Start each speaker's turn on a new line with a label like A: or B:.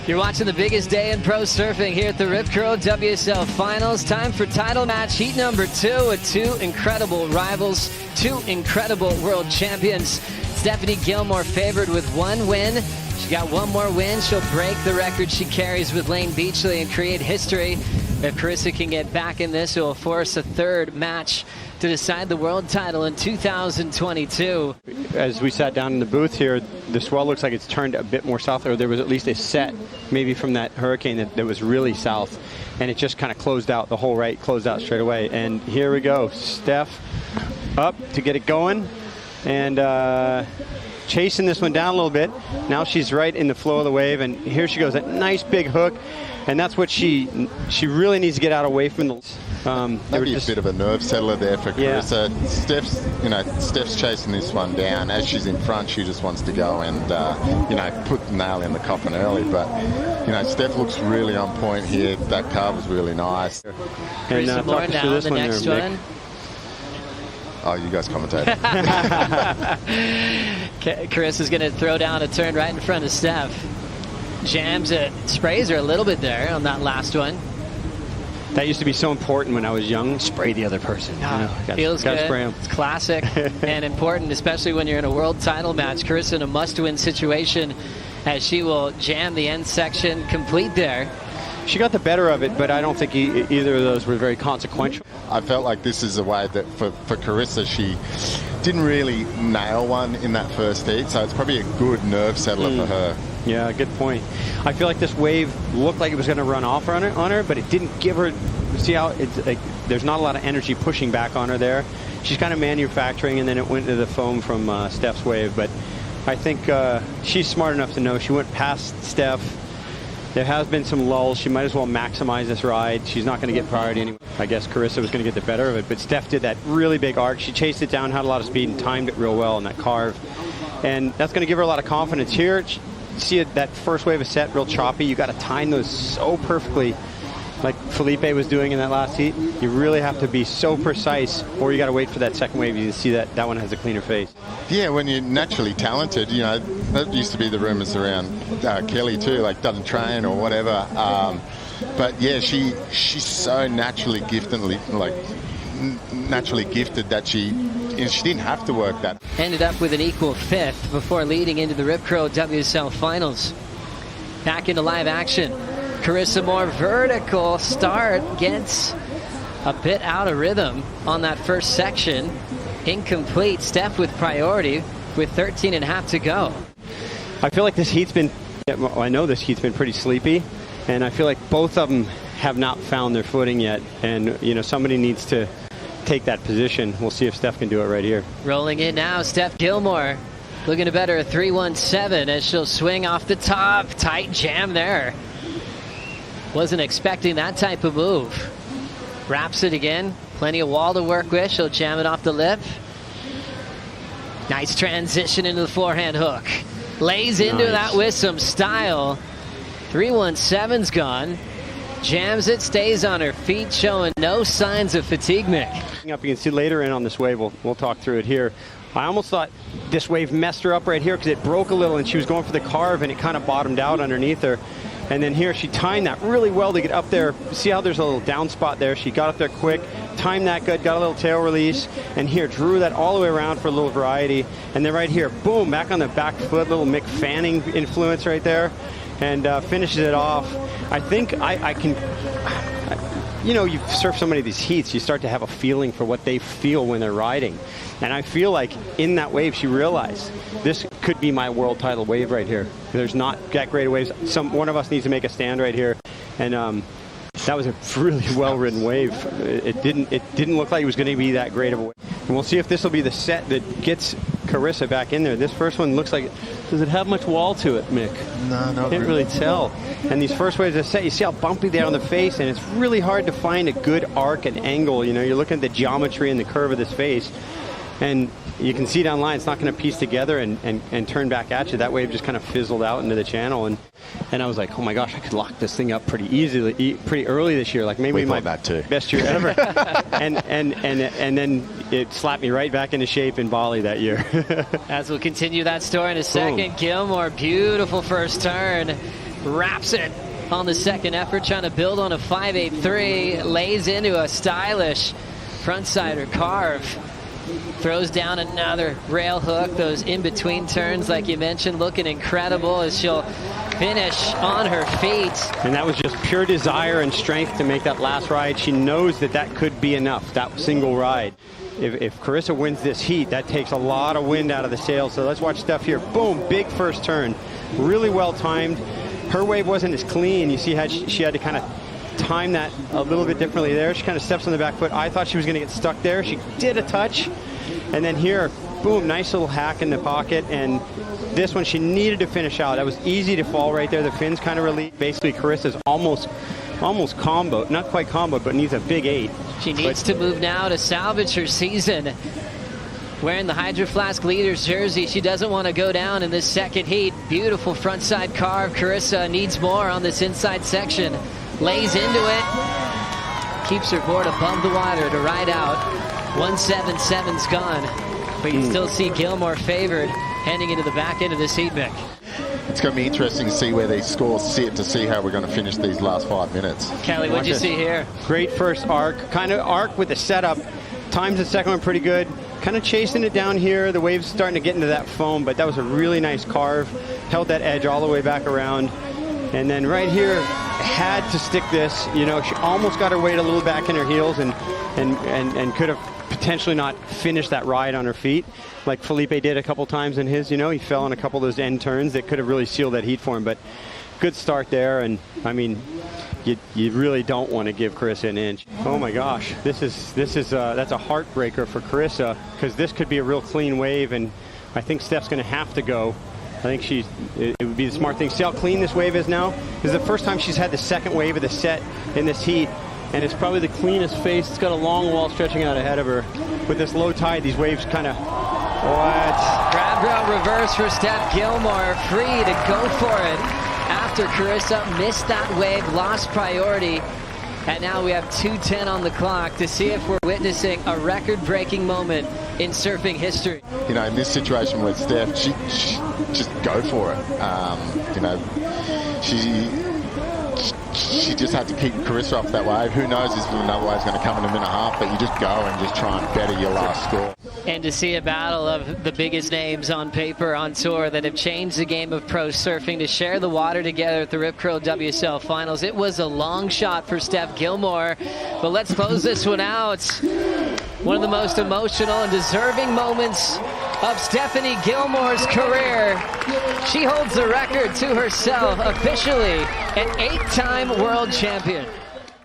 A: You're watching the biggest day in pro surfing here at the Rip Curl WSL Finals. Time for title match heat number 2 with two incredible rivals, two incredible world champions. Stephanie Gilmore favored with one win. She got one more win. She'll break the record she carries with Lane Beachley and create history. If Carissa can get back in this, it will force a third match to decide the world title in 2022.
B: As we sat down in the booth here, the swell looks like it's turned a bit more south, or there was at least a set maybe from that hurricane that was really south, and it just kind of closed out, the whole right closed out straight away. And here we go, Steph up to get it going, and chasing this one down a little bit. Now she's right in the flow of the wave, and here she goes, that nice big hook, and that's what she really needs to get out away from the.
C: Maybe a bit of a nerve settler there for Carissa. Yeah. Steph's chasing this one down. As she's in front, she just wants to go and put the nail in the coffin early. But Steph looks really on point here. That carve was really nice.
A: Carissa Moore down the next one.
C: Oh, you guys commentate.
A: Carissa's going to throw down a turn right in front of Steph. Jams it, sprays her a little bit there on that last one.
B: That used to be so important when I was young. Spray the other person.
A: Feels good. Spray 'em. It's classic and important, especially when you're in a world title match. Carissa in a must-win situation, as she will jam the end section complete there.
B: She got the better of it, but I don't think either of those were very consequential.
C: I felt like this is a way that for Carissa, she didn't really nail one in that first heat, so it's probably a good nerve settler for her.
B: Yeah, good point. I feel like this wave looked like it was going to run off on her, but it didn't give her. See how it's like there's not a lot of energy pushing back on her there. She's kind of manufacturing, and then it went to the foam from Steph's wave. But I think she's smart enough to know she went past Steph. There has been some lulls. She might as well maximize this ride. She's not going to get priority anyway. I guess Carissa was going to get the better of it, but Steph did that really big arc. She chased it down, had a lot of speed, and timed it real well in that carve. And that's going to give her a lot of confidence here. See that first wave of set real choppy. You got to time those so perfectly, like Felipe was doing in that last heat. You really have to be so precise, or you got to wait for that second wave. You can see that one has a cleaner face. Yeah,
C: when you're naturally talented, that used to be the rumors around Kelly too, like doesn't train or whatever. But yeah, she's so naturally gifted, that she didn't have to work that.
A: Ended up with an equal fifth before leading into the Rip Curl WSL Finals. Back into live action. Carissa Moore vertical start gets a bit out of rhythm on that first section. Incomplete. Steph with priority with 13.5 to go.
B: I feel like this heat's been, I know this heat's been pretty sleepy, and I feel like both of them have not found their footing yet, and somebody needs to take that position. We'll see if Steph can do it right here.
A: Rolling in now, Steph Gilmore looking to better a 3-1-7 as she'll swing off the top. Tight jam there. Wasn't expecting that type of move. Wraps it again. Plenty of wall to work with. She'll jam it off the lip. Nice transition into the forehand hook. Lays into that with some style. 3-1-7's gone. Jams it, stays on her feet, showing no signs of fatigue, Mick.
B: Up, you can see later in on this wave, we'll talk through it here. I almost thought this wave messed her up right here because it broke a little and she was going for the carve and it kind of bottomed out underneath her. And then here she timed that really well to get up there. See how there's a little down spot there? She got up there quick, timed that good, got a little tail release, and here drew that all the way around for a little variety. And then right here, boom, back on the back foot, little Mick Fanning influence right there, and finishes it off. I think I can, you've surfed so many of these heats, you start to have a feeling for what they feel when they're riding. And I feel like in that wave, she realized this could be my world title wave right here. There's not that great of waves. One of us needs to make a stand right here. And that was a really well-ridden wave. It didn't look like it was going to be that great of a wave. And we'll see if this will be the set that gets Carissa back in there. This first one looks like, does it have much wall to it, Mick?
C: No, not
B: Can't really tell. And these first waves of the set, you see how bumpy they are on the face, and it's really hard to find a good arc and angle. You're looking at the geometry and the curve of this face. And you can see down line, it's not going to piece together and turn back at you. That wave just kind of fizzled out into the channel. And I was like, oh my gosh, I could lock this thing up pretty easily, pretty early this year. Like maybe my best year ever. and then it slapped me right back into shape in Bali that year.
A: As we'll continue that story in a second. Boom. Gilmore, beautiful first turn. wraps it on the second effort, trying to build on a 5.83, lays into a stylish frontsider carve, throws down another rail hook. Those in-between turns, like you mentioned, looking incredible as she'll finish on her feet.
B: And that was just pure desire and strength to make that last ride. She knows that that could be enough, that single ride. If Carissa wins this heat, that takes a lot of wind out of the sails. So let's watch Steph here. Boom, big first turn. Really well timed. Her wave wasn't as clean. You see how she had to kind of time that a little bit differently there. She kind of steps on the back foot. I thought she was going to get stuck there. She did a touch. And then here, boom, nice little hack in the pocket. And this one, she needed to finish out. That was easy to fall right there. The fins kind of relieved. Basically, Carissa's almost combo. Not quite combo, but needs a big 8.
A: She needs to move now to salvage her season. Wearing the Hydro Flask Leaders jersey, she doesn't want to go down in this second heat. Beautiful frontside carve. Carissa needs more on this inside section. Lays into it. Keeps her board above the water to ride out. 177's gone. But you still see Gilmore favored heading into the back end of this heat, Mick.
C: It's going to be interesting to see where these scores sit, to see how we're going to finish these last 5 minutes.
A: Kelly, what'd you see here?
B: Great first arc. Kind of arc with the setup. Times the second one pretty good. Kind of chasing it down here. The wave's starting to get into that foam, but that was a really nice carve. Held that edge all the way back around. And then right here, had to stick this. You know, she almost got her weight a little back in her heels and could have potentially not finished that ride on her feet like Felipe did a couple times in his. You know, he fell on a couple of those end turns that could have really sealed that heat for him. But good start there. And I mean, you really don't want to give Carissa an inch. Oh my gosh, that's a heartbreaker for Carissa, because this could be a real clean wave, and I think Steph's going to have to go. I think it would be the smart thing. See how clean this wave is now? This is the first time she's had the second wave of the set in this heat, and it's probably the cleanest face. It's got a long wall stretching out ahead of her. With this low tide, these waves kind of,
A: Grab rail reverse for Steph Gilmore, free to go for it. After Carissa missed that wave, lost priority, and now we have 2:10 on the clock to see if we're witnessing a record-breaking moment in surfing history.
C: You know, in this situation with Steph, she just go for it. You know, she just had to keep Carissa off that wave. Who knows if another wave's going to come in a minute and a half, but you just go and just try and better your last score.
A: And to see a battle of the biggest names on paper on tour that have changed the game of pro surfing to share the water together at the Rip Curl WSL Finals. It was a long shot for Steph Gilmore, but let's close this one out. One of the most emotional and deserving moments of Stephanie Gilmore's career. She holds the record to herself, officially an 8-time world champion.